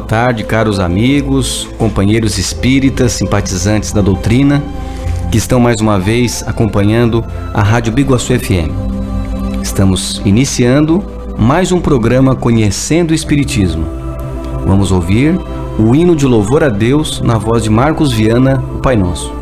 tarde, caros amigos, companheiros espíritas, simpatizantes da doutrina, que estão mais uma vez acompanhando a Rádio Biguaçu FM. Estamos iniciando mais um programa Conhecendo o Espiritismo. Vamos ouvir o hino de louvor a Deus na voz de Marcos Viana, o Pai Nosso.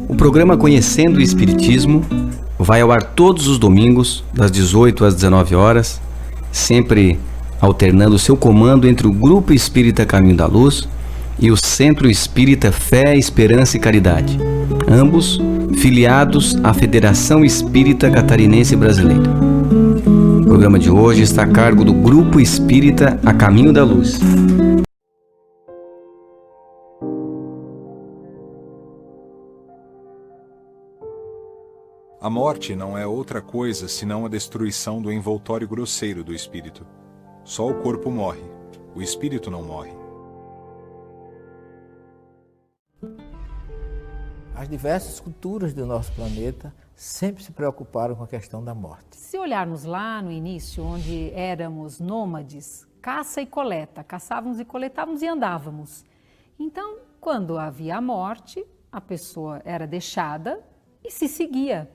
O programa Conhecendo o Espiritismo vai ao ar todos os domingos, das 18 às 19 horas, sempre alternando seu comando entre o Grupo Espírita Caminho da Luz e o Centro Espírita Fé, Esperança e Caridade, ambos filiados à Federação Espírita Catarinense Brasileira. O programa de hoje está a cargo do Grupo Espírita A Caminho da Luz. A morte não é outra coisa senão a destruição do envoltório grosseiro do espírito. Só o corpo morre, o espírito não morre. As diversas culturas do nosso planeta sempre se preocuparam com a questão da morte. Se olharmos lá no início, onde éramos nômades, caça e coleta, caçávamos e coletávamos e andávamos. Então, quando havia a morte, a pessoa era deixada e se seguia.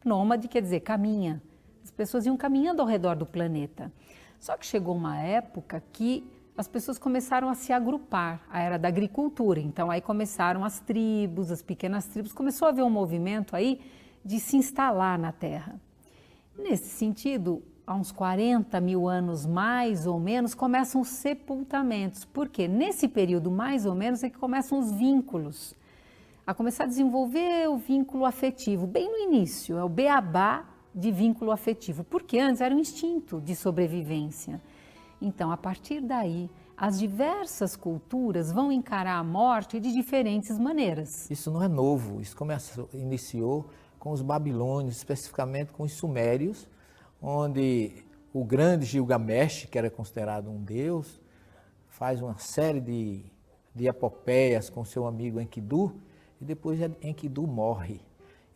Nômade quer dizer caminha. As pessoas iam caminhando ao redor do planeta. Só que chegou uma época que as pessoas começaram a se agrupar, a era da agricultura. Então aí começaram as tribos, as pequenas tribos, começou a haver um movimento aí de se instalar na Terra. Nesse sentido, há uns 40 mil anos mais ou menos, começam os sepultamentos. Por quê? Nesse período mais ou menos é que começam os vínculos. A começar a desenvolver o vínculo afetivo, bem no início, é o beabá de vínculo afetivo, porque antes era um instinto de sobrevivência. Então, a partir daí, as diversas culturas vão encarar a morte de diferentes maneiras. Isso não é novo, isso iniciou com os babilônios, especificamente com os sumérios, onde o grande Gilgamesh, que era considerado um deus, faz uma série de epopeias com seu amigo Enkidu, e depois Enkidu morre.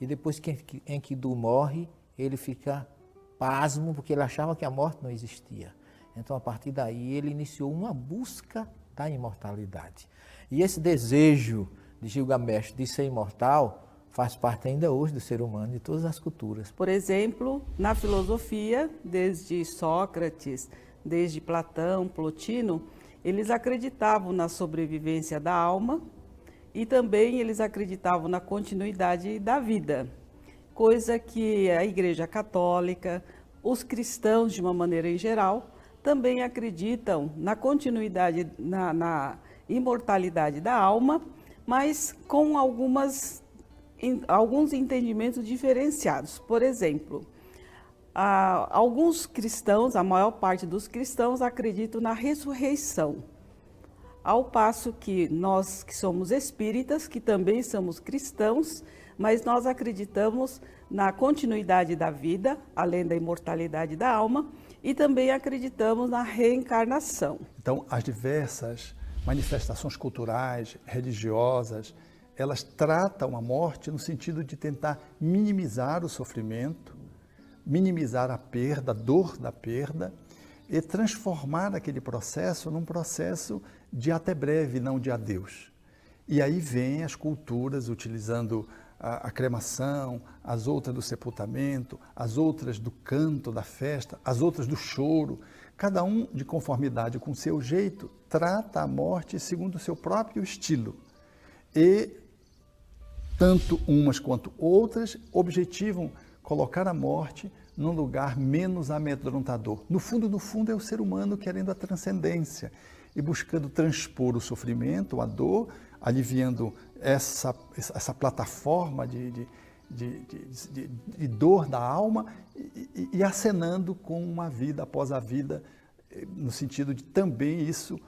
E depois que Enkidu morre, ele fica pasmo, porque ele achava que a morte não existia. Então, a partir daí, ele iniciou uma busca da imortalidade. E esse desejo de Gilgamesh de ser imortal faz parte ainda hoje do ser humano, de todas as culturas. Por exemplo, na filosofia, desde Sócrates, desde Platão, Plotino, eles acreditavam na sobrevivência da alma e também eles acreditavam na continuidade da vida, coisa que a Igreja Católica, os cristãos de uma maneira em geral, também acreditam na continuidade, na imortalidade da alma, mas com alguns entendimentos diferenciados. Por exemplo, alguns cristãos, a maior parte dos cristãos, acreditam na ressurreição, ao passo que nós que somos espíritas, que também somos cristãos, mas nós acreditamos na continuidade da vida, além da imortalidade da alma, e também acreditamos na reencarnação. Então, as diversas manifestações culturais, religiosas, elas tratam a morte no sentido de tentar minimizar o sofrimento, minimizar a perda, a dor da perda, e transformar aquele processo num processo de até breve, não de adeus. E aí vêm as culturas utilizando a cremação, as outras do sepultamento, as outras do canto, da festa, as outras do choro. Cada um, de conformidade com o seu jeito, trata a morte segundo o seu próprio estilo. E tanto umas quanto outras objetivam colocar a morte num lugar menos amedrontador. No fundo, é o ser humano querendo a transcendência e buscando transpor o sofrimento, a dor, aliviando essa plataforma de dor da alma e acenando com uma vida após a vida, no sentido de também isso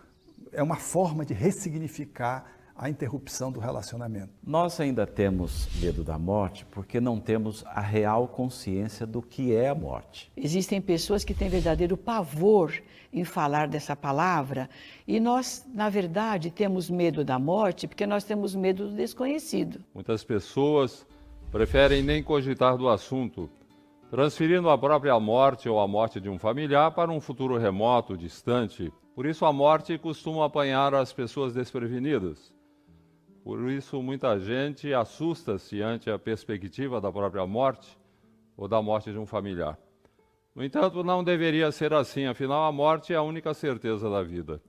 é uma forma de ressignificar a interrupção do relacionamento. Nós ainda temos medo da morte porque não temos a real consciência do que é a morte. Existem pessoas que têm verdadeiro pavor em falar dessa palavra e nós, na verdade, temos medo da morte porque nós temos medo do desconhecido. Muitas pessoas preferem nem cogitar do assunto, transferindo a própria morte ou a morte de um familiar para um futuro remoto, distante. Por isso a morte costuma apanhar as pessoas desprevenidas. Por isso, muita gente assusta-se ante a perspectiva da própria morte ou da morte de um familiar. No entanto, não deveria ser assim, afinal, a morte é a única certeza da vida.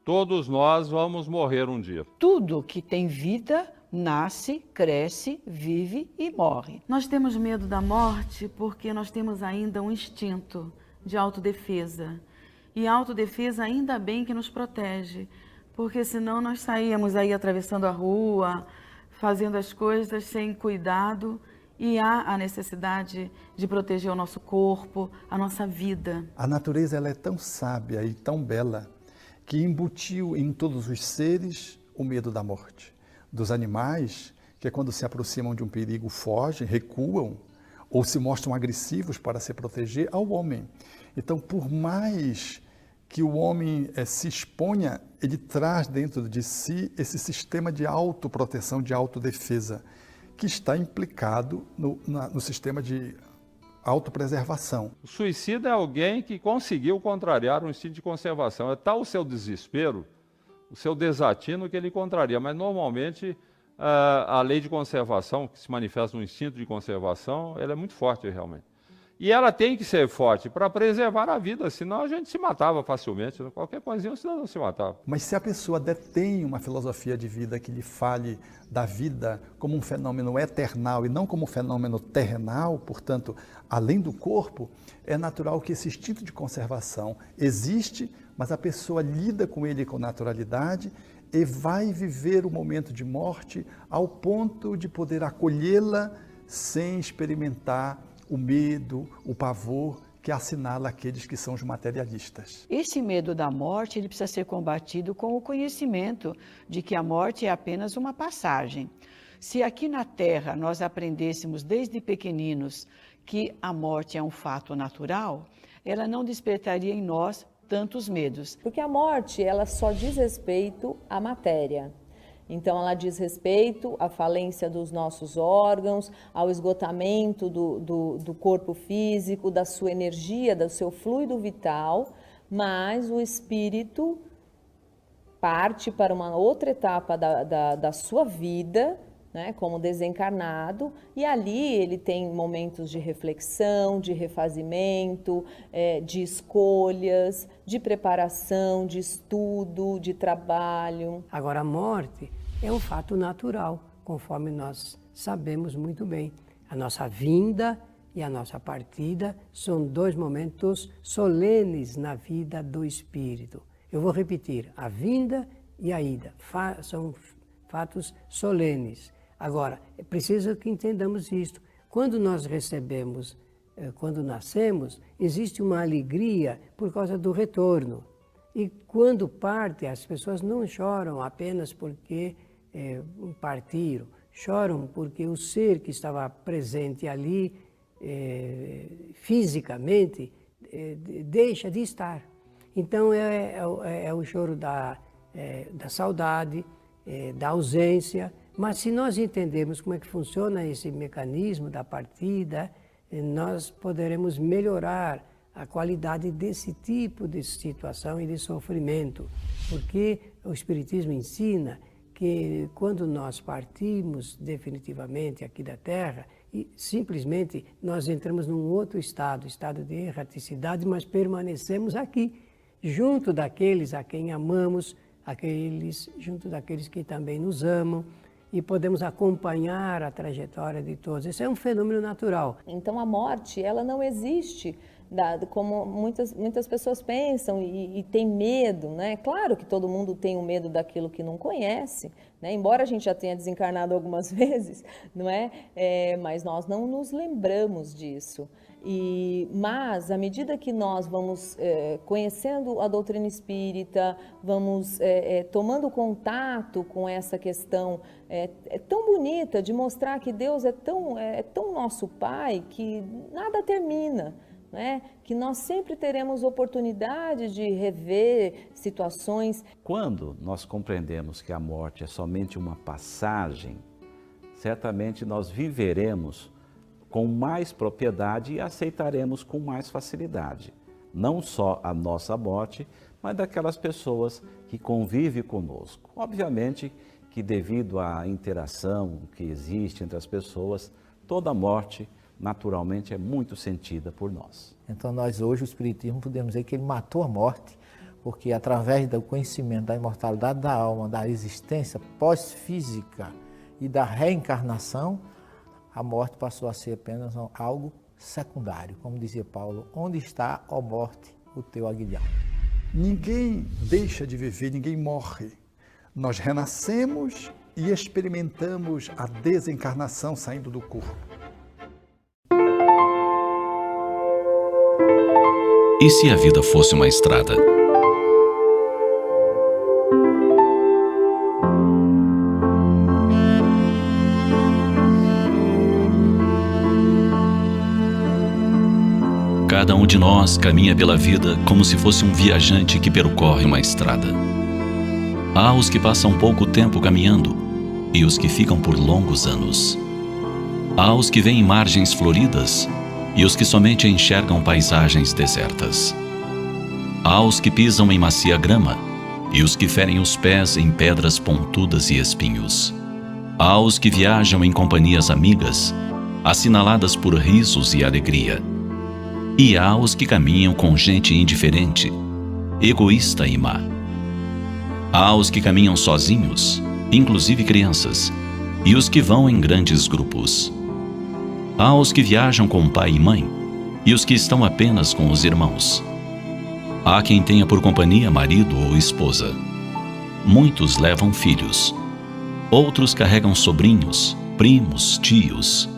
Todos nós vamos morrer um dia. Tudo que tem vida nasce, cresce, vive e morre. Nós temos medo da morte porque nós temos ainda um instinto de autodefesa. E a autodefesa ainda bem que nos protege. Porque senão nós saíamos aí atravessando a rua, fazendo as coisas sem cuidado e há a necessidade de proteger o nosso corpo, a nossa vida. A natureza ela é tão sábia e tão bela que embutiu em todos os seres o medo da morte. Dos animais, que é quando se aproximam de um perigo fogem, recuam ou se mostram agressivos para se proteger, ao homem. Então, por mais que o homem se exponha, ele traz dentro de si esse sistema de autoproteção, de autodefesa, que está implicado no sistema de autopreservação. O suicida é alguém que conseguiu contrariar o instinto de conservação. É tal o seu desespero, o seu desatino que ele contraria, mas normalmente a lei de conservação, que se manifesta no instinto de conservação, ela é muito forte realmente. E ela tem que ser forte para preservar a vida, senão a gente se matava facilmente, qualquer coisinha senão não se matava. Mas se a pessoa detém uma filosofia de vida que lhe fale da vida como um fenômeno eternal e não como um fenômeno terrenal, portanto, além do corpo, é natural que esse instinto de conservação existe, mas a pessoa lida com ele com naturalidade e vai viver o momento de morte ao ponto de poder acolhê-la sem experimentar o medo, o pavor que assinala aqueles que são os materialistas. Esse medo da morte ele precisa ser combatido com o conhecimento de que a morte é apenas uma passagem. Se aqui na Terra nós aprendêssemos desde pequeninos que a morte é um fato natural, ela não despertaria em nós tantos medos. Porque a morte, ela só diz respeito à matéria. Então, ela diz respeito à falência dos nossos órgãos, ao esgotamento do corpo físico, da sua energia, do seu fluido vital, mas o espírito parte para uma outra etapa da sua vida, né, como desencarnado, e ali ele tem momentos de reflexão, de refazimento, de escolhas, de preparação, de estudo, de trabalho. Agora, a morte é um fato natural, conforme nós sabemos muito bem. A nossa vinda e a nossa partida são dois momentos solenes na vida do espírito. Eu vou repetir, a vinda e a ida são fatos solenes. Agora, é preciso que entendamos isto. Quando nós recebemos, quando nascemos, existe uma alegria por causa do retorno. E quando parte, as pessoas não choram apenas porque partiram, choram porque o ser que estava presente ali, fisicamente, deixa de estar. Então é o choro da saudade, da ausência. Mas se nós entendermos como é que funciona esse mecanismo da partida, nós poderemos melhorar a qualidade desse tipo de situação e de sofrimento. Porque o Espiritismo ensina que quando nós partimos definitivamente aqui da Terra, e simplesmente nós entramos num outro estado de erraticidade, mas permanecemos aqui, junto daqueles a quem amamos, junto daqueles que também nos amam, e podemos acompanhar a trajetória de todos. Isso é um fenômeno natural. Então a morte, ela não existe como muitas pessoas pensam e tem medo, né? Claro que todo mundo tem o medo daquilo que não conhece, né? Embora a gente já tenha desencarnado algumas vezes, não é? Mas nós não nos lembramos disso. Mas, à medida que nós vamos conhecendo a doutrina espírita, vamos tomando contato com essa questão tão bonita de mostrar que Deus é tão nosso Pai que nada termina, né? Que nós sempre teremos oportunidade de rever situações. Quando nós compreendemos que a morte é somente uma passagem, certamente nós viveremos com mais propriedade e aceitaremos com mais facilidade, não só a nossa morte, mas daquelas pessoas que convivem conosco. Obviamente que devido à interação que existe entre as pessoas, toda morte naturalmente é muito sentida por nós. Então nós hoje, o Espiritismo, podemos dizer que ele matou a morte, porque através do conhecimento da imortalidade da alma, da existência pós-física e da reencarnação, a morte passou a ser apenas algo secundário. Como dizia Paulo, onde está, ó morte, o teu aguilhão? Ninguém deixa de viver, ninguém morre. Nós renascemos e experimentamos a desencarnação saindo do corpo. E se a vida fosse uma estrada? Cada um de nós caminha pela vida como se fosse um viajante que percorre uma estrada. Há os que passam pouco tempo caminhando e os que ficam por longos anos. Há os que veem margens floridas e os que somente enxergam paisagens desertas. Há os que pisam em macia grama e os que ferem os pés em pedras pontudas e espinhos. Há os que viajam em companhias amigas, assinaladas por risos e alegria. E há os que caminham com gente indiferente, egoísta e má. Há os que caminham sozinhos, inclusive crianças, e os que vão em grandes grupos. Há os que viajam com pai e mãe, e os que estão apenas com os irmãos. Há quem tenha por companhia marido ou esposa. Muitos levam filhos. Outros carregam sobrinhos, primos, tios.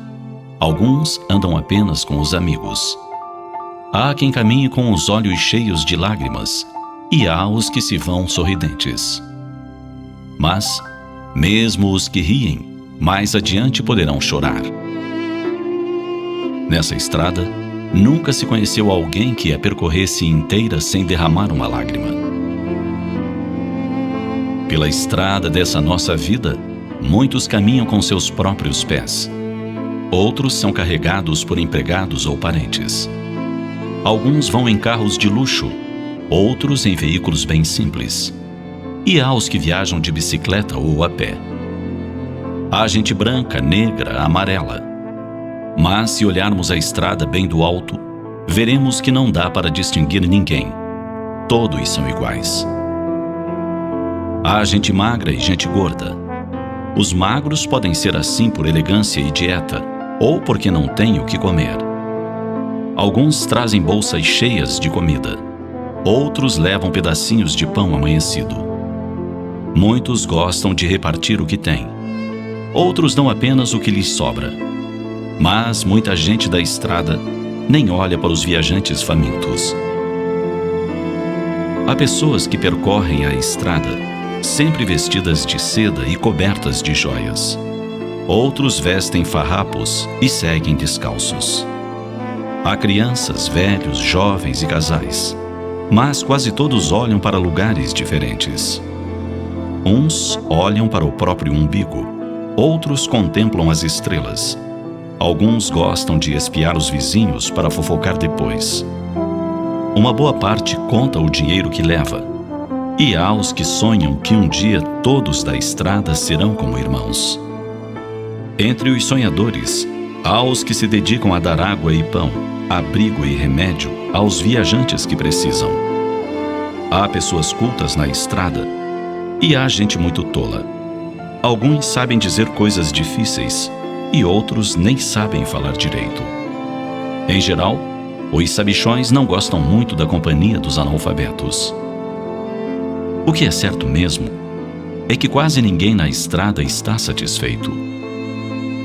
Alguns andam apenas com os amigos. Há quem caminhe com os olhos cheios de lágrimas, e há os que se vão sorridentes. Mas, mesmo os que riem, mais adiante poderão chorar. Nessa estrada, nunca se conheceu alguém que a percorresse inteira sem derramar uma lágrima. Pela estrada dessa nossa vida, muitos caminham com seus próprios pés. Outros são carregados por empregados ou parentes. Alguns vão em carros de luxo, outros em veículos bem simples. E há os que viajam de bicicleta ou a pé. Há gente branca, negra, amarela. Mas se olharmos a estrada bem do alto, veremos que não dá para distinguir ninguém. Todos são iguais. Há gente magra e gente gorda. Os magros podem ser assim por elegância e dieta, ou porque não têm o que comer. Alguns trazem bolsas cheias de comida. Outros levam pedacinhos de pão amanhecido. Muitos gostam de repartir o que têm. Outros dão apenas o que lhes sobra. Mas muita gente da estrada nem olha para os viajantes famintos. Há pessoas que percorrem a estrada, sempre vestidas de seda e cobertas de joias. Outros vestem farrapos e seguem descalços. Há crianças, velhos, jovens e casais, mas quase todos olham para lugares diferentes. Uns olham para o próprio umbigo, outros contemplam as estrelas. Alguns gostam de espiar os vizinhos para fofocar depois. Uma boa parte conta o dinheiro que leva. E há os que sonham que um dia todos da estrada serão como irmãos. Entre os sonhadores, há os que se dedicam a dar água e pão, abrigo e remédio aos viajantes que precisam. Há pessoas cultas na estrada e há gente muito tola. Alguns sabem dizer coisas difíceis e outros nem sabem falar direito. Em geral, os sabichões não gostam muito da companhia dos analfabetos. O que é certo mesmo é que quase ninguém na estrada está satisfeito.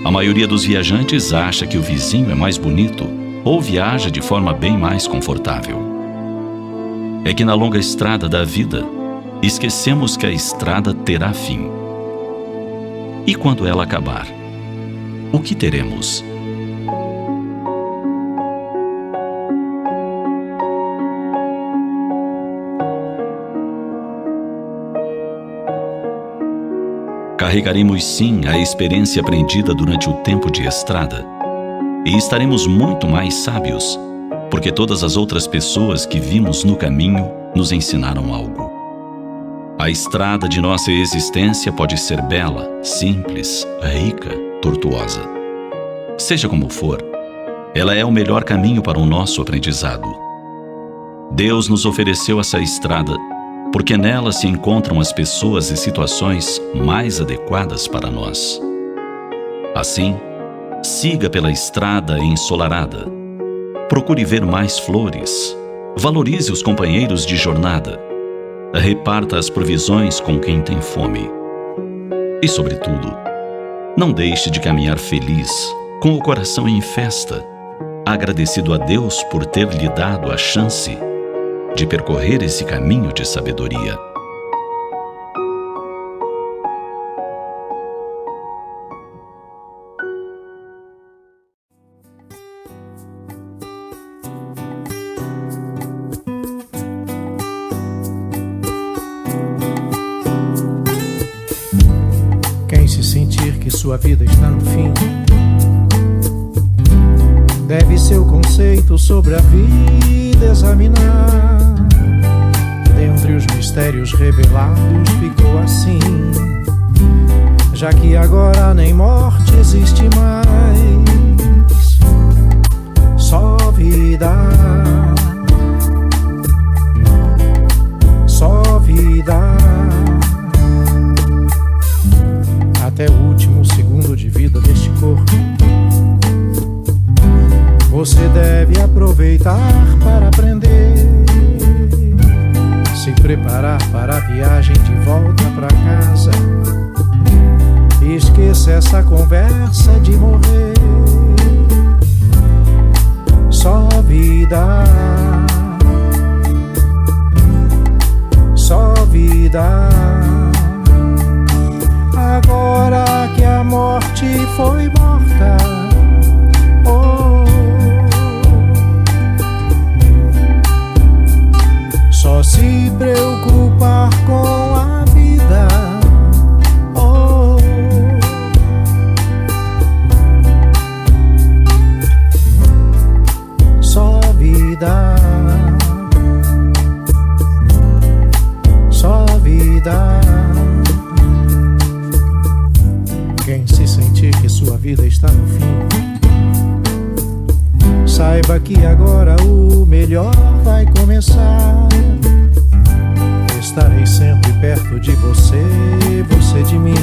A maioria dos viajantes acha que o vizinho é mais bonito ou viaja de forma bem mais confortável. É que na longa estrada da vida, esquecemos que a estrada terá fim. E quando ela acabar, o que teremos? Carregaremos sim a experiência aprendida durante o tempo de estrada e estaremos muito mais sábios, porque todas as outras pessoas que vimos no caminho nos ensinaram algo. A estrada de nossa existência pode ser bela, simples, rica, tortuosa. Seja como for, ela é o melhor caminho para o nosso aprendizado. Deus nos ofereceu essa estrada porque nela se encontram as pessoas e situações mais adequadas para nós. Assim, siga pela estrada ensolarada. Procure ver mais flores. Valorize os companheiros de jornada. Reparta as provisões com quem tem fome. E, sobretudo, não deixe de caminhar feliz, com o coração em festa, agradecido a Deus por ter lhe dado a chance de percorrer esse caminho de sabedoria. Quem se sentir que sua vida está no fim, deve seu conceito sobre a vida examinar. Dentre os mistérios revelados ficou assim, já que agora nem morte existe mais, só vida, só vida. Até o último segundo de vida deste corpo, você deve aproveitar para aprender, se preparar para a viagem de volta para casa. Esqueça essa conversa de morrer. Só vida, só vida. Agora que a morte foi morta, só se preocupar com a vida. sua vida está no fim. Saiba que agora o melhor vai começar. Estarei sempre perto de você, você de mim.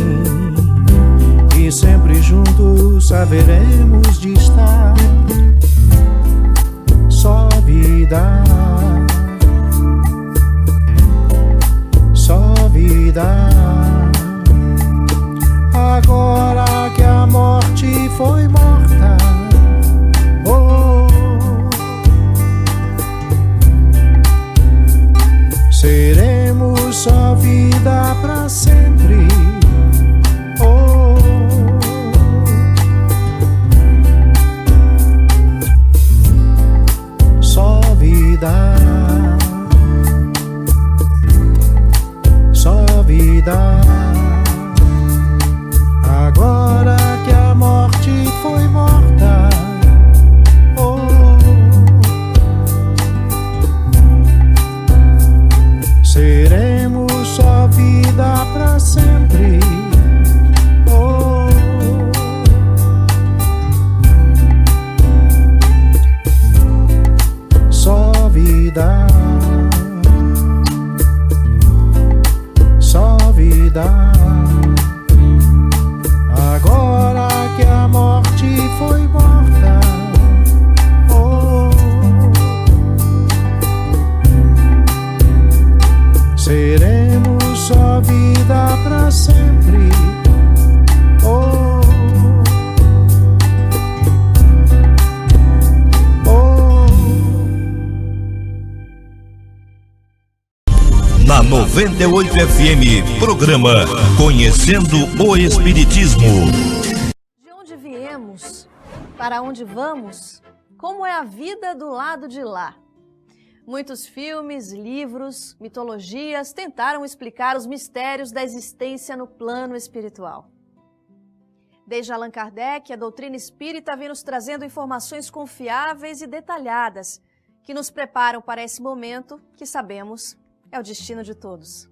E sempre juntos haveremos de estar. Só vida, só vida. Agora que a morte foi morta, oh, seremos só vida pra sempre. Oh, só vida, só vida. Agora que a morte foi morta, oh, seremos só vida pra sempre. Oh, só vida, só vida. Agora que a morte foi morta, oh, seremos só vida pra sempre. Oh, oh. Na 98 FM, programa Conhecendo o Espiritismo. De onde viemos? Para onde vamos? Como é a vida do lado de lá? Muitos filmes, livros, mitologias tentaram explicar os mistérios da existência no plano espiritual. Desde Allan Kardec, a doutrina espírita vem nos trazendo informações confiáveis e detalhadas que nos preparam para esse momento que sabemos é o destino de todos.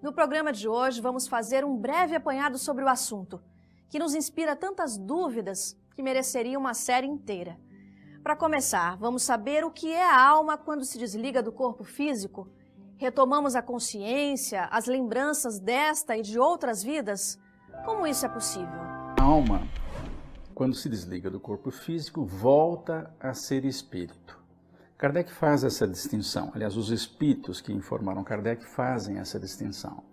No programa de hoje, vamos fazer um breve apanhado sobre o assunto, que nos inspira tantas dúvidas que mereceria uma série inteira. Para começar, vamos saber o que é a alma quando se desliga do corpo físico? Retomamos a consciência, as lembranças desta e de outras vidas? Como isso é possível? A alma, quando se desliga do corpo físico, volta a ser espírito. Kardec faz essa distinção. Aliás, os espíritos que informaram Kardec fazem essa distinção.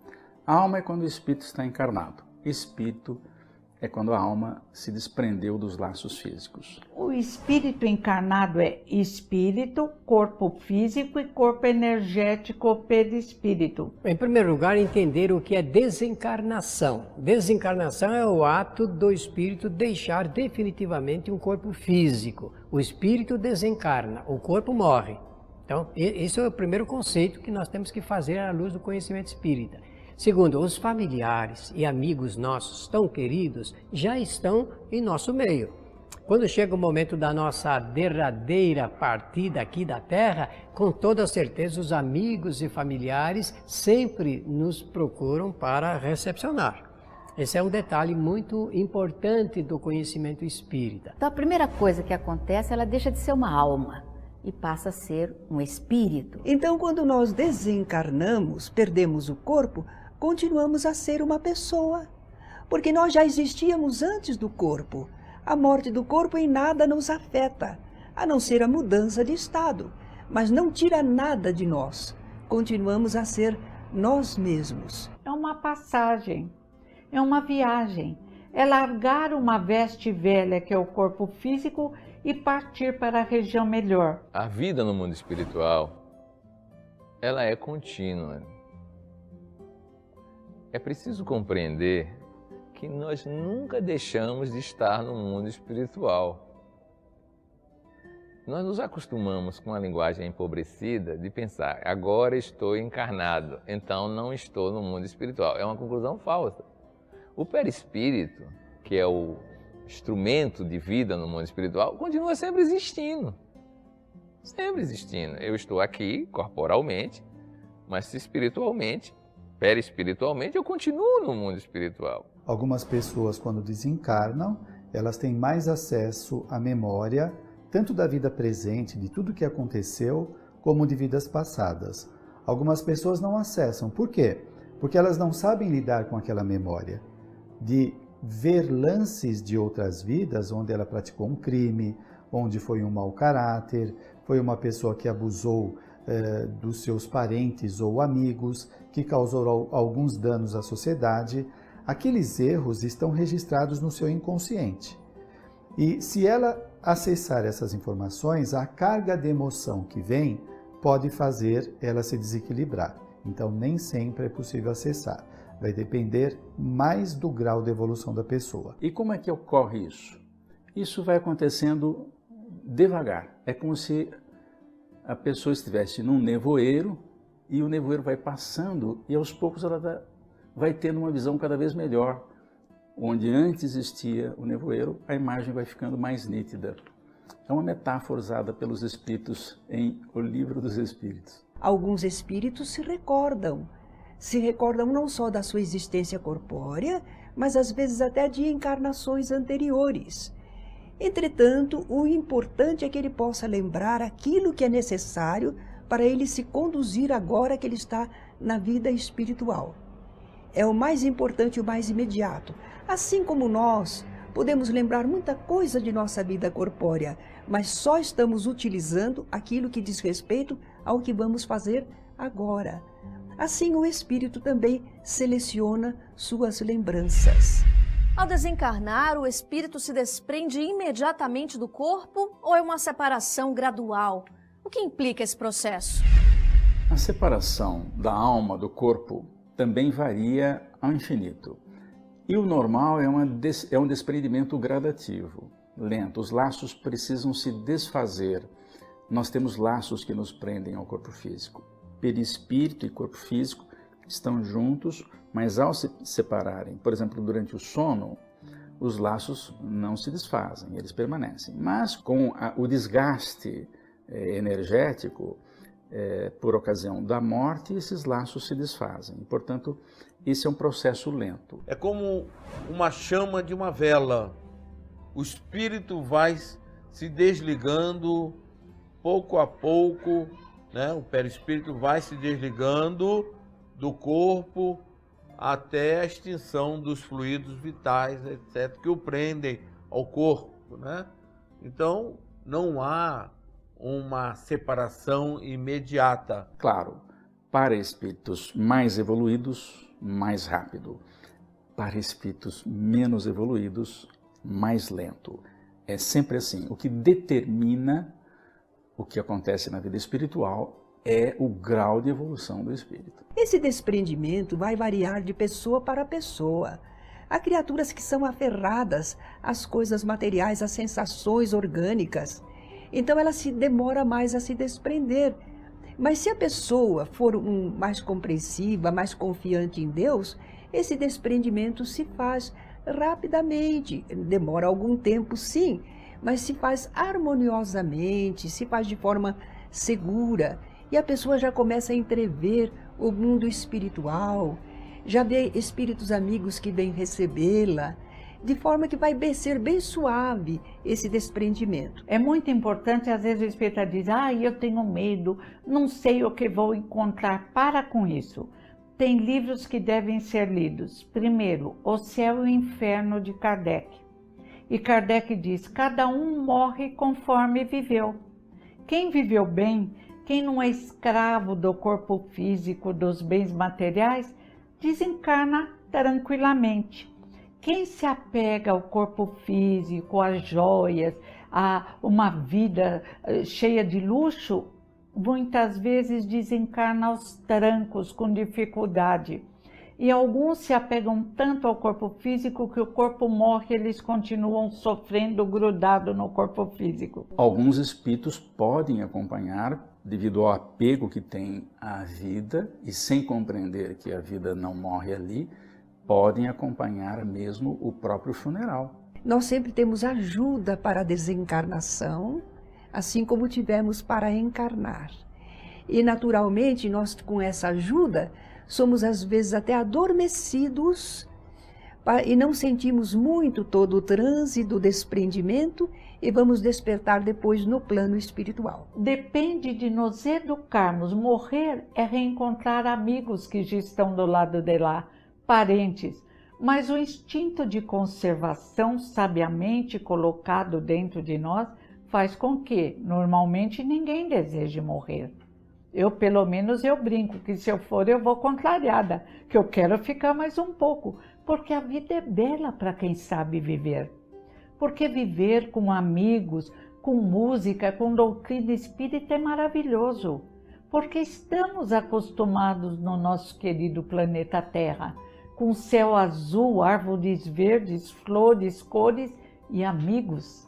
A alma é quando o espírito está encarnado. Espírito é quando a alma se desprendeu dos laços físicos. O espírito encarnado é espírito, corpo físico e corpo energético perispírito. Em primeiro lugar, entender o que é desencarnação. Desencarnação é o ato do espírito deixar definitivamente um corpo físico. O espírito desencarna, o corpo morre. Então, esse é o primeiro conceito que nós temos que fazer à luz do conhecimento espírita. Segundo, os familiares e amigos nossos tão queridos já estão em nosso meio. Quando chega o momento da nossa derradeira partida aqui da Terra, com toda certeza os amigos e familiares sempre nos procuram para recepcionar. Esse é um detalhe muito importante do conhecimento espírita. Então a primeira coisa que acontece, ela deixa de ser uma alma e passa a ser um espírito. Então quando nós desencarnamos, perdemos o corpo, continuamos a ser uma pessoa, porque nós já existíamos antes do corpo. A morte do corpo em nada nos afeta, a não ser a mudança de estado, mas não tira nada de nós. Continuamos a ser nós mesmos. É uma passagem, é uma viagem, é largar uma veste velha que é o corpo físico e partir para a região melhor. A vida no mundo espiritual, ela é contínua. É preciso compreender que nós nunca deixamos de estar no mundo espiritual. Nós nos acostumamos com a linguagem empobrecida de pensar, agora estou encarnado, então não estou no mundo espiritual. É uma conclusão falsa. O perispírito, que é o instrumento de vida no mundo espiritual, continua sempre existindo. Sempre existindo. Eu estou aqui corporalmente, mas espiritualmente, perispiritualmente, eu continuo no mundo espiritual. Algumas pessoas, quando desencarnam, elas têm mais acesso à memória, tanto da vida presente, de tudo que aconteceu, como de vidas passadas. Algumas pessoas não acessam. Por quê? Porque elas não sabem lidar com aquela memória. De ver lances de outras vidas, onde ela praticou um crime, onde foi um mau caráter, foi uma pessoa que abusou dos seus parentes ou amigos, que causou alguns danos à sociedade. Aqueles erros estão registrados no seu inconsciente. E se ela acessar essas informações, a carga de emoção que vem pode fazer ela se desequilibrar. Então, nem sempre é possível acessar. Vai depender mais do grau de evolução da pessoa. E como é que ocorre isso? Isso vai acontecendo devagar. É como se a pessoa estivesse num nevoeiro e o nevoeiro vai passando e aos poucos ela vai tendo uma visão cada vez melhor. Onde antes existia o nevoeiro, a imagem vai ficando mais nítida. É uma metáfora usada pelos espíritos em O Livro dos Espíritos. Alguns espíritos se recordam não só da sua existência corpórea, mas às vezes até de encarnações anteriores. Entretanto, o importante é que ele possa lembrar aquilo que é necessário para ele se conduzir agora que ele está na vida espiritual. É o mais importante e o mais imediato. Assim como nós podemos lembrar muita coisa de nossa vida corpórea, mas só estamos utilizando aquilo que diz respeito ao que vamos fazer agora. Assim, o espírito também seleciona suas lembranças. Ao desencarnar, o espírito se desprende imediatamente do corpo ou é uma separação gradual? O que implica esse processo? A separação da alma do corpo também varia ao infinito. E o normal é um desprendimento gradativo, lento. Os laços precisam se desfazer. Nós temos laços que nos prendem ao corpo físico. Perispírito e corpo físico estão juntos, mas ao se separarem, por exemplo, durante o sono, os laços não se desfazem, eles permanecem. Mas com o desgaste energético, por ocasião da morte, esses laços se desfazem. Portanto, esse é um processo lento. É como uma chama de uma vela. O espírito vai se desligando pouco a pouco, né? O perispírito vai se desligando do corpo até a extinção dos fluidos vitais, etc., que o prendem ao corpo, né? Então, não há uma separação imediata. Claro, para espíritos mais evoluídos, mais rápido. Para espíritos menos evoluídos, mais lento. É sempre assim. O que determina o que acontece na vida espiritual é o grau de evolução do espírito. Esse desprendimento vai variar de pessoa para pessoa. Há criaturas que são aferradas às coisas materiais, às sensações orgânicas. Então ela se demora mais a se desprender. Mas se a pessoa for mais compreensiva, mais confiante em Deus, esse desprendimento se faz rapidamente. Demora algum tempo, sim, mas se faz harmoniosamente, se faz de forma segura. E a pessoa já começa a entrever o mundo espiritual, já vê espíritos amigos que vêm recebê-la, de forma que vai ser bem suave esse desprendimento. É muito importante, às vezes o espírita diz, eu tenho medo, não sei o que vou encontrar. Para com isso. Tem livros que devem ser lidos. Primeiro, O Céu e o Inferno, de Kardec. E Kardec diz, cada um morre conforme viveu. Quem viveu bem, quem não é escravo do corpo físico, dos bens materiais, desencarna tranquilamente. Quem se apega ao corpo físico, às joias, a uma vida cheia de luxo, muitas vezes desencarna aos trancos, com dificuldade. E alguns se apegam tanto ao corpo físico que o corpo morre, eles continuam sofrendo grudado no corpo físico. Alguns espíritos podem acompanhar, devido ao apego que tem à vida, e sem compreender que a vida não morre ali, podem acompanhar mesmo o próprio funeral. Nós sempre temos ajuda para a desencarnação, assim como tivemos para encarnar. E naturalmente nós, com essa ajuda, somos às vezes até adormecidos e não sentimos muito todo o transe do desprendimento e vamos despertar depois no plano espiritual. Depende de nos educarmos. Morrer é reencontrar amigos que já estão do lado de lá, parentes. Mas o instinto de conservação, sabiamente colocado dentro de nós, faz com que, normalmente, ninguém deseje morrer. Eu, pelo menos, eu brinco que se eu for, eu vou contrariada, que eu quero ficar mais um pouco, porque a vida é bela para quem sabe viver. Porque viver com amigos, com música, com doutrina espírita é maravilhoso. Porque estamos acostumados no nosso querido planeta Terra, com céu azul, árvores verdes, flores, cores e amigos.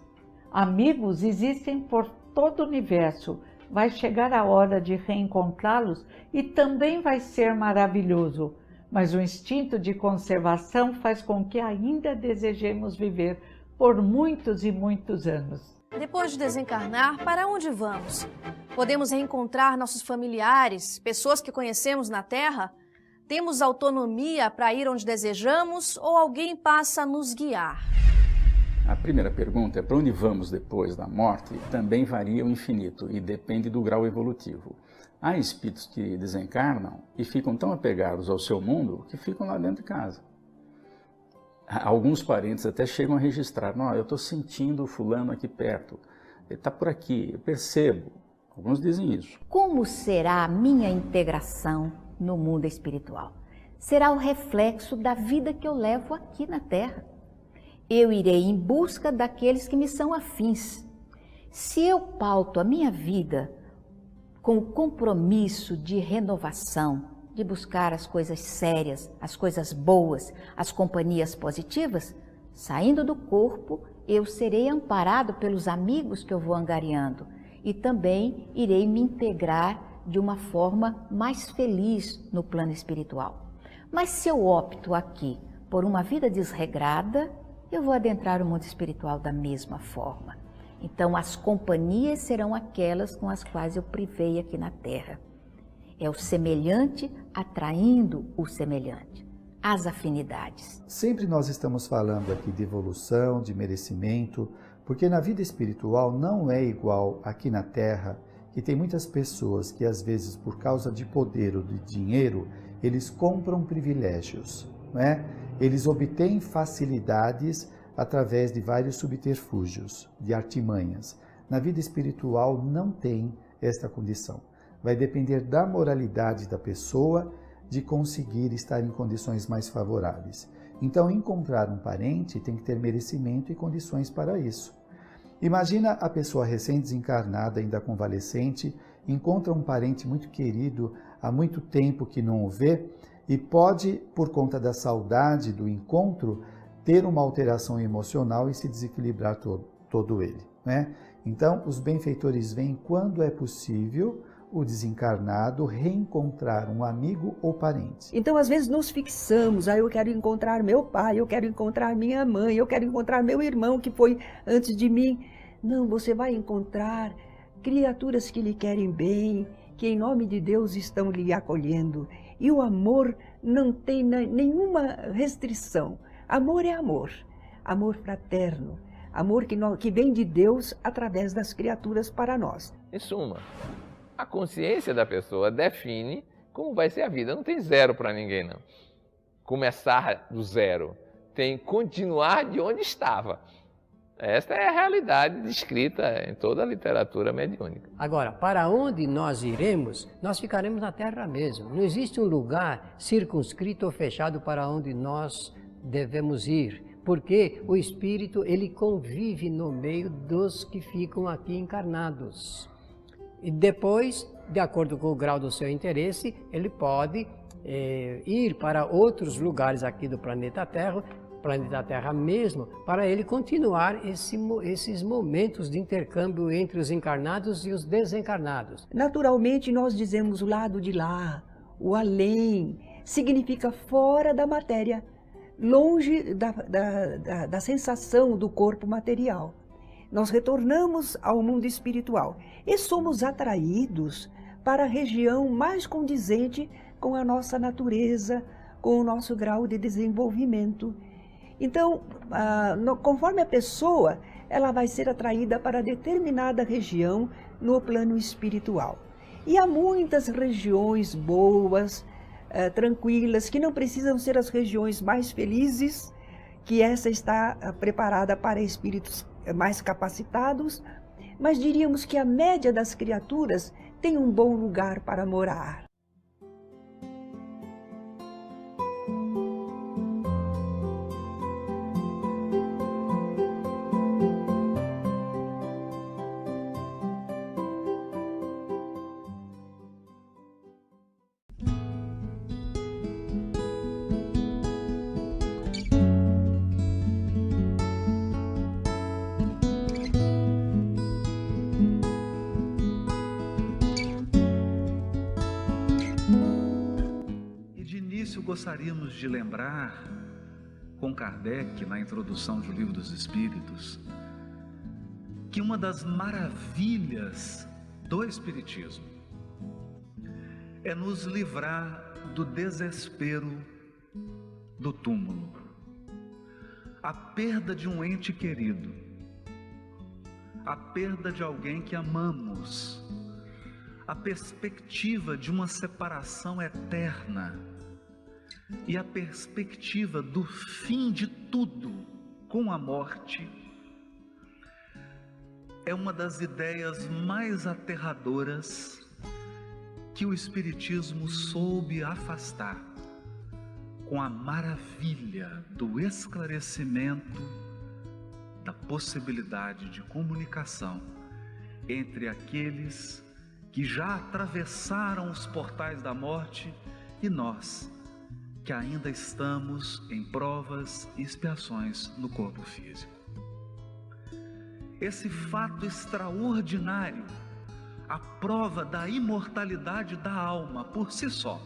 Amigos existem por todo o universo. Vai chegar a hora de reencontrá-los e também vai ser maravilhoso. Mas o instinto de conservação faz com que ainda desejemos viver por muitos e muitos anos. Depois de desencarnar, para onde vamos? Podemos reencontrar nossos familiares, pessoas que conhecemos na Terra? Temos autonomia para ir onde desejamos ou alguém passa a nos guiar? A primeira pergunta é para onde vamos depois da morte, também varia o infinito e depende do grau evolutivo. Há espíritos que desencarnam e ficam tão apegados ao seu mundo que ficam lá dentro de casa. Alguns parentes até chegam a registrar, não, eu estou sentindo o fulano aqui perto, ele está por aqui, eu percebo. Alguns dizem isso. Como será a minha integração no mundo espiritual? Será o reflexo da vida que eu levo aqui na Terra. Eu irei em busca daqueles que me são afins. Se eu pauto a minha vida com o compromisso de renovação, de buscar as coisas sérias, as coisas boas, as companhias positivas, saindo do corpo, eu serei amparado pelos amigos que eu vou angariando e também irei me integrar de uma forma mais feliz no plano espiritual. Mas se eu opto aqui por uma vida desregrada, eu vou adentrar o mundo espiritual da mesma forma. Então, as companhias serão aquelas com as quais eu privei aqui na Terra. É o semelhante atraindo o semelhante, as afinidades. Sempre nós estamos falando aqui de evolução, de merecimento, porque na vida espiritual não é igual aqui na Terra, que tem muitas pessoas que às vezes por causa de poder ou de dinheiro, eles compram privilégios, não é? Eles obtêm facilidades através de vários subterfúgios, de artimanhas. Na vida espiritual não tem esta condição. Vai depender da moralidade da pessoa de conseguir estar em condições mais favoráveis. Então, encontrar um parente tem que ter merecimento e condições para isso. Imagina a pessoa recém-desencarnada, ainda convalescente, encontra um parente muito querido, há muito tempo que não o vê, e pode, por conta da saudade do encontro, ter uma alteração emocional e se desequilibrar todo ele, né? Então, os benfeitores veem quando é possível o desencarnado reencontrar um amigo ou parente. Então, às vezes, nos fixamos, eu quero encontrar meu pai, eu quero encontrar minha mãe, eu quero encontrar meu irmão que foi antes de mim. Não, você vai encontrar criaturas que lhe querem bem, que em nome de Deus estão lhe acolhendo. E o amor não tem nenhuma restrição. Amor é amor, amor fraterno, amor que vem de Deus através das criaturas para nós. Em suma, a consciência da pessoa define como vai ser a vida. Não tem zero para ninguém, não. Começar do zero. Tem continuar de onde estava. Esta é a realidade descrita em toda a literatura mediúnica. Agora, para onde nós iremos, nós ficaremos na Terra mesmo. Não existe um lugar circunscrito ou fechado para onde nós devemos ir, porque o espírito ele convive no meio dos que ficam aqui encarnados. E depois, de acordo com o grau do seu interesse, ele pode ir para outros lugares aqui do planeta Terra mesmo, para ele continuar esses momentos de intercâmbio entre os encarnados e os desencarnados. Naturalmente, nós dizemos o lado de lá, o além, significa fora da matéria, longe da sensação do corpo material. Nós retornamos ao mundo espiritual e somos atraídos para a região mais condizente com a nossa natureza, com o nosso grau de desenvolvimento. Então, conforme a pessoa, ela vai ser atraída para determinada região no plano espiritual. E há muitas regiões boas, tranquilas, que não precisam ser as regiões mais felizes, que essa está preparada para espíritos mais capacitados, mas diríamos que a média das criaturas tem um bom lugar para morar. Gostaríamos de lembrar com Kardec, na introdução do Livro dos Espíritos, que uma das maravilhas do Espiritismo é nos livrar do desespero do túmulo, a perda de um ente querido, a perda de alguém que amamos, a perspectiva de uma separação eterna e a perspectiva do fim de tudo com a morte é uma das ideias mais aterradoras que o Espiritismo soube afastar com a maravilha do esclarecimento da possibilidade de comunicação entre aqueles que já atravessaram os portais da morte e nós, que ainda estamos em provas e expiações no corpo físico. Esse fato extraordinário, a prova da imortalidade da alma por si só,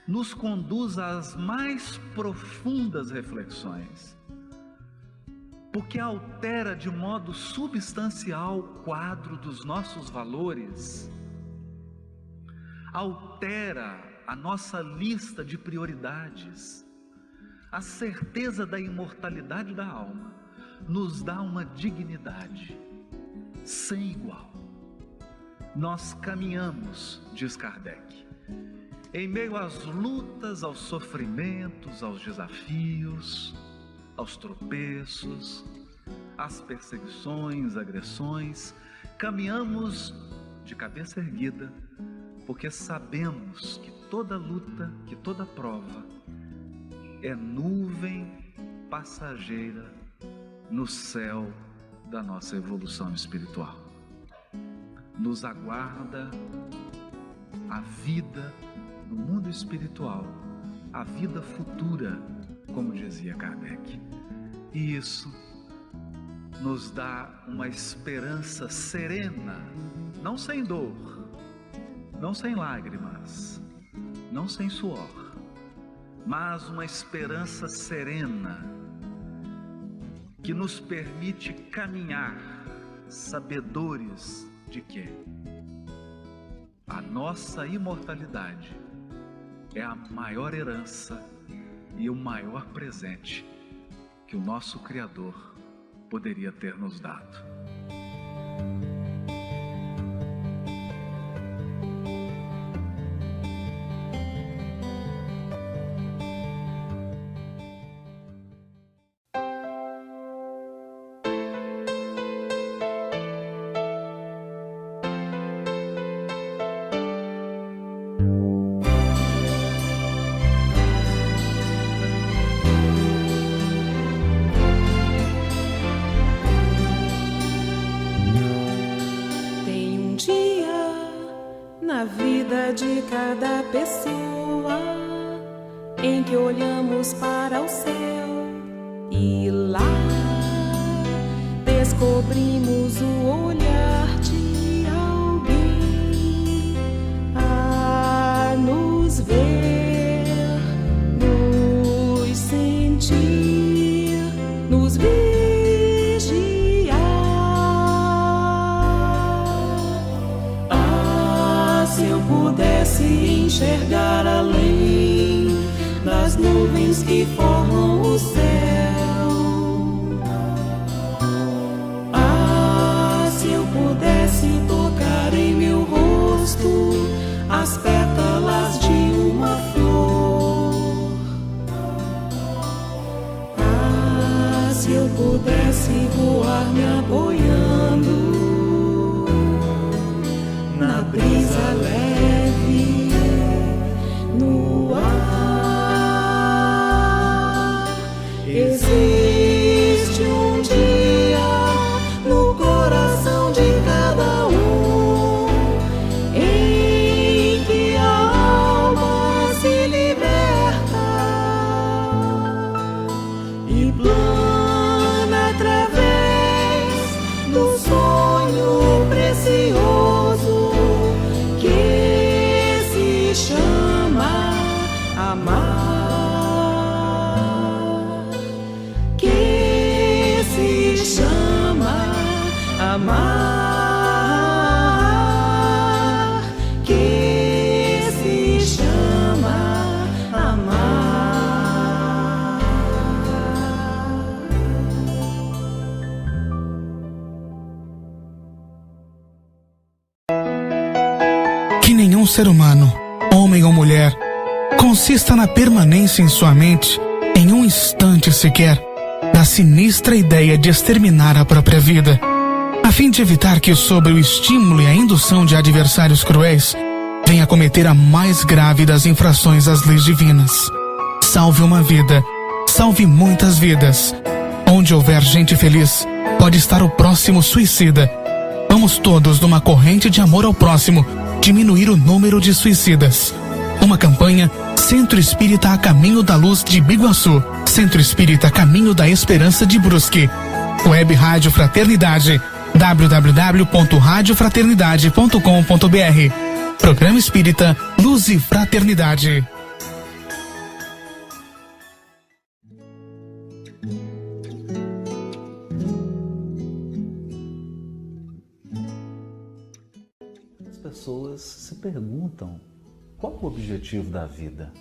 nos conduz às mais profundas reflexões, porque altera de modo substancial o quadro dos nossos valores, altera a nossa lista de prioridades. A certeza da imortalidade da alma nos dá uma dignidade sem igual. Nós caminhamos, diz Kardec, em meio às lutas, aos sofrimentos, aos desafios, aos tropeços, às perseguições, agressões, caminhamos de cabeça erguida, porque sabemos que toda luta, que toda prova é nuvem passageira no céu da nossa evolução espiritual. Nos aguarda a vida no mundo espiritual, a vida futura, como dizia Kardec. E isso nos dá uma esperança serena, não sem dor, não sem lágrimas, não sem suor, mas uma esperança serena que nos permite caminhar sabedores de que a nossa imortalidade é a maior herança e o maior presente que o nosso Criador poderia ter nos dado. De cada pessoa em que olhamos para o céu e lá descobrimos o olhar de alguém a nos ver, nos sentir, nos vigiar. Se eu pudesse enxergar além das nuvens que formam o se eu pudesse voar me apoiando na brisa leve, no ar. Existe um dia no coração de cada um em que a alma se liberta e plana através do sonho precioso que se chama amar, que se chama amar, que se chama amar. Que nenhum ser humano, homem ou mulher, consista na permanência em sua mente, em um instante sequer, da sinistra ideia de exterminar a própria vida, a fim de evitar que, sob o estímulo e a indução de adversários cruéis, venha cometer a mais grave das infrações às leis divinas. Salve uma vida, salve muitas vidas. Onde houver gente feliz, pode estar o próximo suicida. Vamos todos, numa corrente de amor ao próximo, diminuir o número de suicidas. Uma campanha Centro Espírita a Caminho da Luz de Biguaçu, Centro Espírita a Caminho da Esperança de Brusque. Web Rádio Fraternidade, www.radiofraternidade.com.br. Programa Espírita Luz e Fraternidade. As pessoas se perguntam qual o objetivo da vida?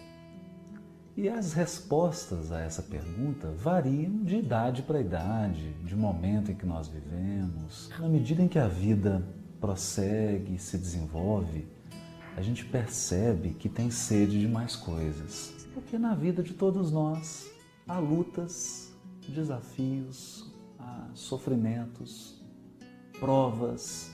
E as respostas a essa pergunta variam de idade para idade, de momento em que nós vivemos. Na medida em que a vida prossegue, se desenvolve, a gente percebe que tem sede de mais coisas. Porque na vida de todos nós há lutas, desafios, há sofrimentos, provas,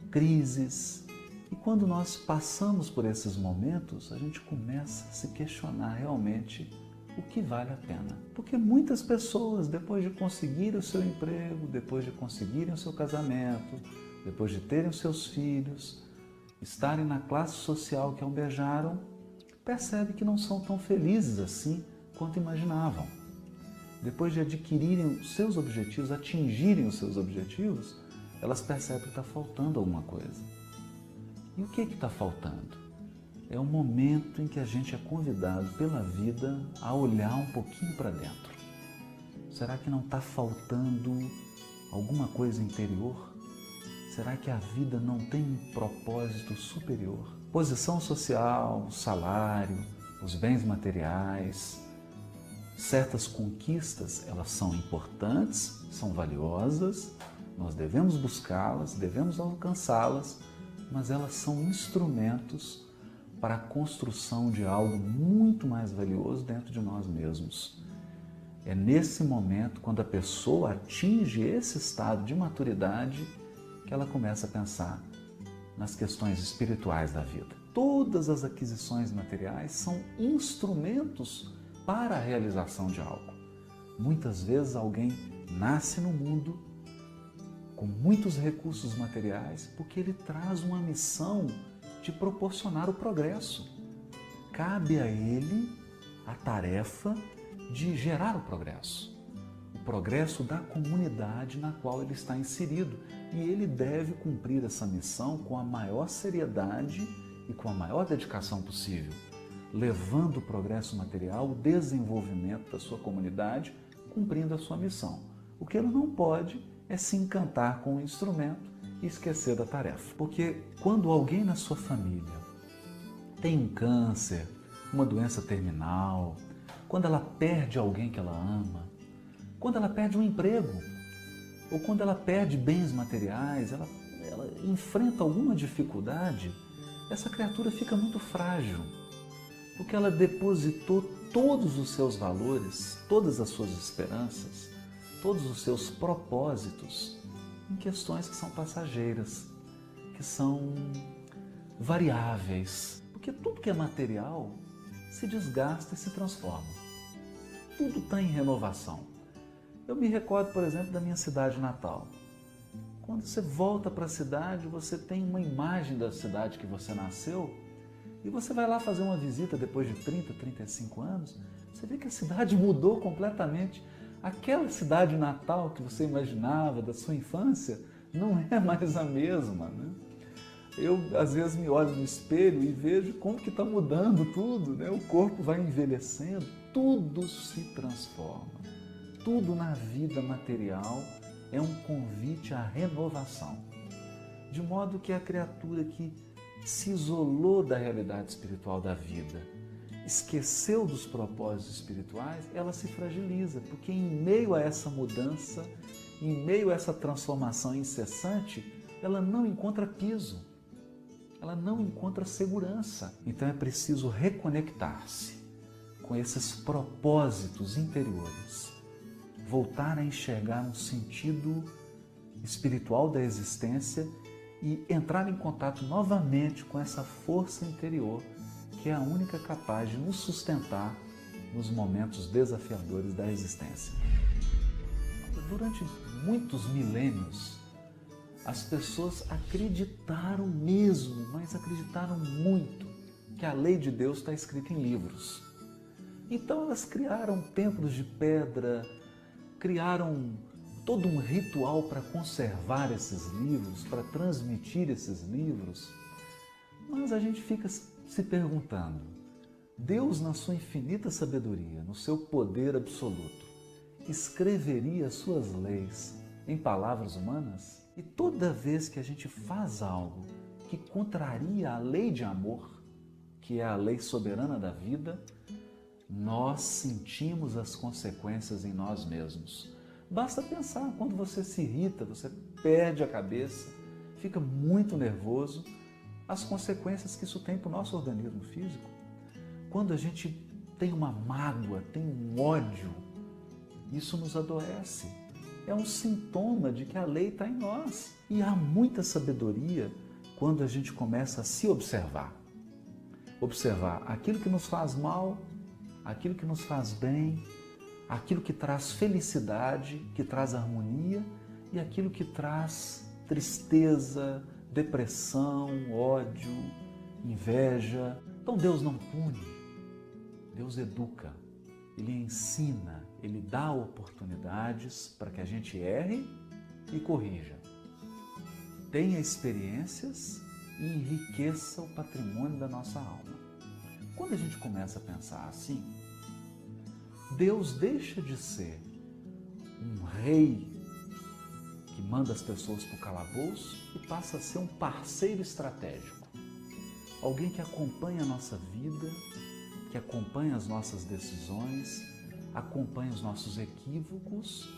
crises. E quando nós passamos por esses momentos, a gente começa a se questionar realmente o que vale a pena. Porque muitas pessoas, depois de conseguirem o seu emprego, depois de conseguirem o seu casamento, depois de terem os seus filhos, estarem na classe social que almejaram, percebem que não são tão felizes assim quanto imaginavam. Depois de adquirirem os seus objetivos, atingirem os seus objetivos, elas percebem que está faltando alguma coisa. E o que está faltando? É o momento em que a gente é convidado pela vida a olhar um pouquinho para dentro. Será que não está faltando alguma coisa interior? Será que a vida não tem um propósito superior? Posição social, salário, os bens materiais, certas conquistas, elas são importantes, são valiosas, nós devemos buscá-las, devemos alcançá-las, mas elas são instrumentos para a construção de algo muito mais valioso dentro de nós mesmos. É nesse momento, quando a pessoa atinge esse estado de maturidade, que ela começa a pensar nas questões espirituais da vida. Todas as aquisições materiais são instrumentos para a realização de algo. Muitas vezes alguém nasce no mundo com muitos recursos materiais, porque ele traz uma missão de proporcionar o progresso. Cabe a ele a tarefa de gerar o progresso da comunidade na qual ele está inserido. E ele deve cumprir essa missão com a maior seriedade e com a maior dedicação possível, levando o progresso material, o desenvolvimento da sua comunidade, cumprindo a sua missão. O que ele não pode é se encantar com o instrumento e esquecer da tarefa. Porque quando alguém na sua família tem um câncer, uma doença terminal, quando ela perde alguém que ela ama, quando ela perde um emprego, ou quando ela perde bens materiais, ela enfrenta alguma dificuldade, essa criatura fica muito frágil, porque ela depositou todos os seus valores, todas as suas esperanças todos os seus propósitos em questões que são passageiras, que são variáveis. Porque tudo que é material se desgasta e se transforma. Tudo está em renovação. Eu me recordo, por exemplo, da minha cidade natal. Quando você volta para a cidade, você tem uma imagem da cidade que você nasceu e você vai lá fazer uma visita depois de 30, 35 anos, você vê que a cidade mudou completamente. Aquela cidade natal que você imaginava da sua infância não é mais a mesma, né? Eu, às vezes, me olho no espelho e vejo como que está mudando tudo, né? O corpo vai envelhecendo, tudo se transforma. Tudo na vida material é um convite à renovação. De modo que a criatura que se isolou da realidade espiritual da vida, esqueceu dos propósitos espirituais, ela se fragiliza, porque em meio a essa mudança, em meio a essa transformação incessante, ela não encontra piso, ela não encontra segurança. Então é preciso reconectar-se com esses propósitos interiores, voltar a enxergar um sentido espiritual da existência e entrar em contato novamente com essa força interior que é a única capaz de nos sustentar nos momentos desafiadores da existência. Durante muitos milênios, as pessoas acreditaram mesmo, mas acreditaram muito, que a lei de Deus está escrita em livros. Então elas criaram templos de pedra, criaram todo um ritual para conservar esses livros, para transmitir esses livros. Mas a gente fica se perguntando, Deus, na sua infinita sabedoria, no seu poder absoluto, escreveria as suas leis em palavras humanas? E toda vez que a gente faz algo que contraria a lei de amor, que é a lei soberana da vida, nós sentimos as consequências em nós mesmos. Basta pensar, quando você se irrita, você perde a cabeça, fica muito nervoso, as consequências que isso tem para o nosso organismo físico. Quando a gente tem uma mágoa, tem um ódio, isso nos adoece. É um sintoma de que a lei está em nós. E há muita sabedoria quando a gente começa a se observar. Observar aquilo que nos faz mal, aquilo que nos faz bem, aquilo que traz felicidade, que traz harmonia e aquilo que traz tristeza, depressão, ódio, inveja. Então Deus não pune, Deus educa, Ele ensina, Ele dá oportunidades para que a gente erre e corrija. Tenha experiências e enriqueça o patrimônio da nossa alma. Quando a gente começa a pensar assim, Deus deixa de ser um rei que manda as pessoas para o calabouço e passa a ser um parceiro estratégico. Alguém que acompanha a nossa vida, que acompanha as nossas decisões, acompanha os nossos equívocos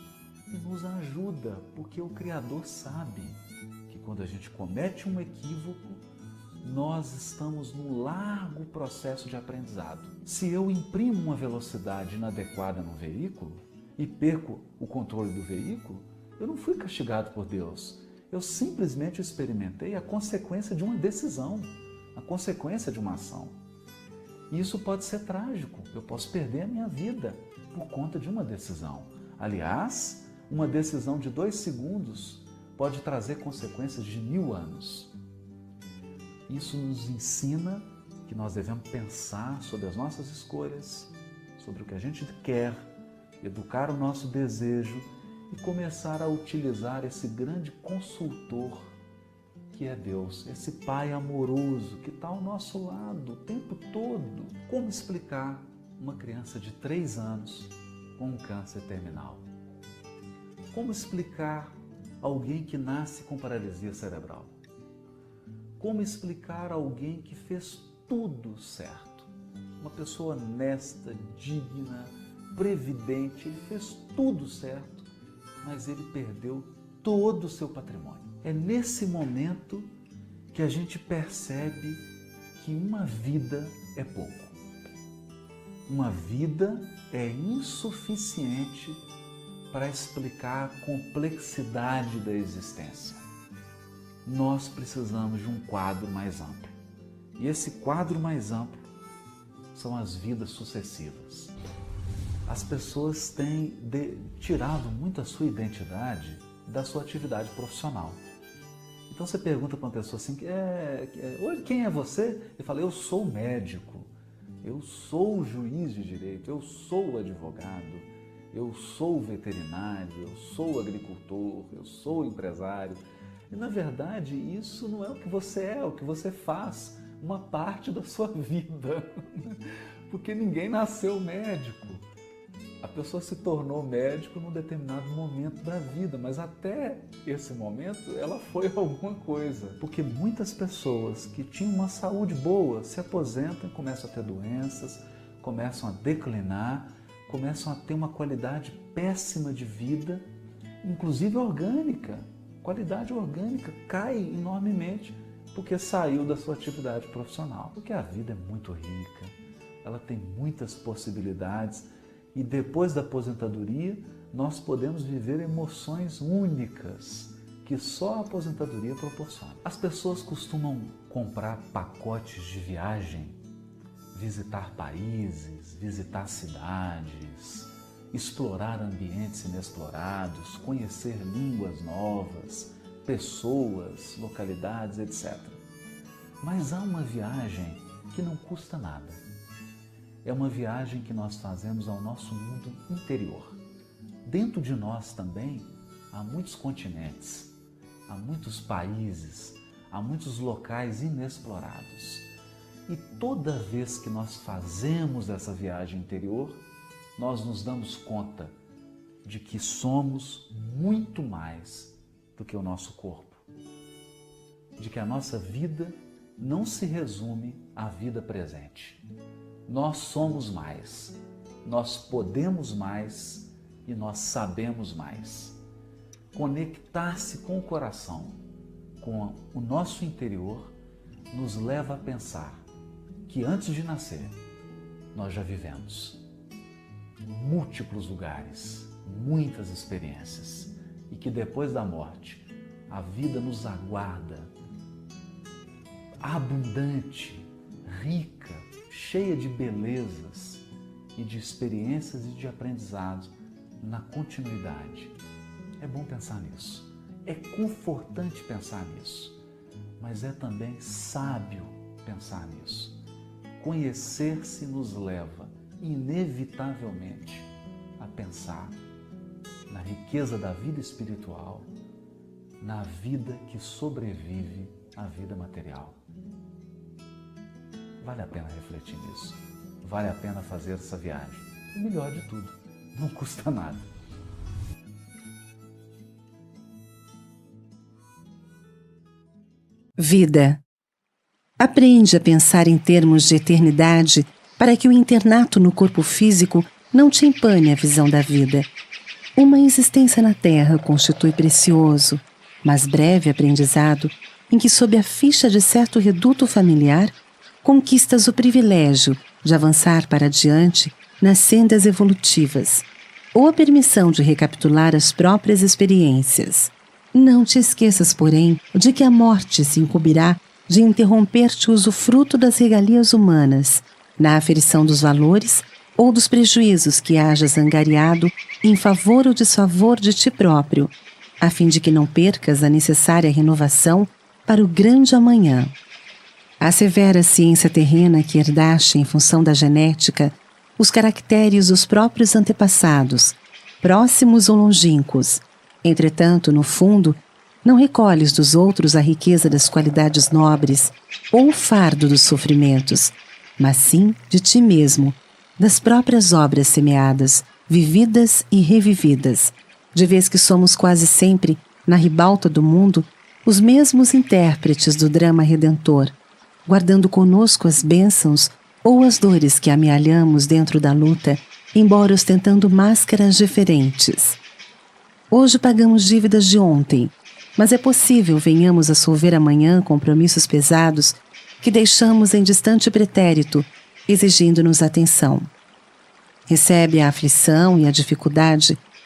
e nos ajuda, porque o Criador sabe que quando a gente comete um equívoco, nós estamos num largo processo de aprendizado. Se eu imprimo uma velocidade inadequada no veículo e perco o controle do veículo, eu não fui castigado por Deus. Eu simplesmente experimentei a consequência de uma decisão, a consequência de uma ação. E isso pode ser trágico. Eu posso perder a minha vida por conta de uma decisão. Aliás, uma decisão de 2 segundos pode trazer consequências de 1000 anos. Isso nos ensina que nós devemos pensar sobre as nossas escolhas, sobre o que a gente quer, educar o nosso desejo e começar a utilizar esse grande consultor que é Deus, esse Pai amoroso que está ao nosso lado o tempo todo. Como explicar uma criança de 3 anos com um câncer terminal? Como explicar alguém que nasce com paralisia cerebral? Como explicar alguém que fez tudo certo? Uma pessoa honesta, digna, previdente, ele fez tudo certo, mas ele perdeu todo o seu patrimônio. É nesse momento que a gente percebe que uma vida é pouco. Uma vida é insuficiente para explicar a complexidade da existência. Nós precisamos de um quadro mais amplo. E esse quadro mais amplo são as vidas sucessivas. As pessoas têm tirado muito a sua identidade da sua atividade profissional. Então você pergunta para uma pessoa assim, oi, quem é você? Ele fala, eu sou médico, eu sou juiz de direito, eu sou advogado, eu sou veterinário, eu sou agricultor, eu sou empresário. E na verdade isso não é o que você é o que você faz, uma parte da sua vida. Porque ninguém nasceu médico. A pessoa se tornou médico num determinado momento da vida, mas até esse momento ela foi alguma coisa. Porque muitas pessoas que tinham uma saúde boa se aposentam, começam a ter doenças, começam a declinar, começam a ter uma qualidade péssima de vida, inclusive orgânica. Qualidade orgânica cai enormemente porque saiu da sua atividade profissional. Porque a vida é muito rica, ela tem muitas possibilidades. E depois da aposentadoria, nós podemos viver emoções únicas que só a aposentadoria proporciona. As pessoas costumam comprar pacotes de viagem, visitar países, visitar cidades, explorar ambientes inexplorados, conhecer línguas novas, pessoas, localidades, etc. Mas há uma viagem que não custa nada. É uma viagem que nós fazemos ao nosso mundo interior. Dentro de nós também há muitos continentes, há muitos países, há muitos locais inexplorados. E toda vez que nós fazemos essa viagem interior, nós nos damos conta de que somos muito mais do que o nosso corpo. De que a nossa vida não se resume à vida presente. Nós somos mais, nós podemos mais e nós sabemos mais. Conectar-se com o coração, com o nosso interior, nos leva a pensar que antes de nascer, nós já vivemos múltiplos lugares, muitas experiências, e que depois da morte, a vida nos aguarda abundante, rica, cheia de belezas e de experiências e de aprendizados na continuidade. É bom pensar nisso, é confortante pensar nisso, mas é também sábio pensar nisso. Conhecer-se nos leva, inevitavelmente, a pensar na riqueza da vida espiritual, na vida que sobrevive à vida material. Vale a pena refletir nisso, vale a pena fazer essa viagem. O melhor de tudo, não custa nada. Vida. Aprende a pensar em termos de eternidade para que o internato no corpo físico não te empane a visão da vida. Uma existência na Terra constitui precioso, mas breve aprendizado em que, sob a ficha de certo reduto familiar, conquistas o privilégio de avançar para adiante nas sendas evolutivas, ou a permissão de recapitular as próprias experiências. Não te esqueças, porém, de que a morte se incumbirá de interromper-te o usufruto das regalias humanas, na aferição dos valores ou dos prejuízos que hajas angariado em favor ou desfavor de ti próprio, a fim de que não percas a necessária renovação para o grande amanhã. A severa ciência terrena que herdaste em função da genética, os caracteres dos próprios antepassados, próximos ou longínquos, entretanto, no fundo, não recolhes dos outros a riqueza das qualidades nobres ou o fardo dos sofrimentos, mas sim de ti mesmo, das próprias obras semeadas, vividas e revividas, de vez que somos quase sempre, na ribalta do mundo, os mesmos intérpretes do drama redentor, guardando conosco as bênçãos ou as dores que amealhamos dentro da luta, embora ostentando máscaras diferentes. Hoje pagamos dívidas de ontem, mas é possível venhamos a solver amanhã compromissos pesados que deixamos em distante pretérito, exigindo-nos atenção. Recebe a aflição e a dificuldade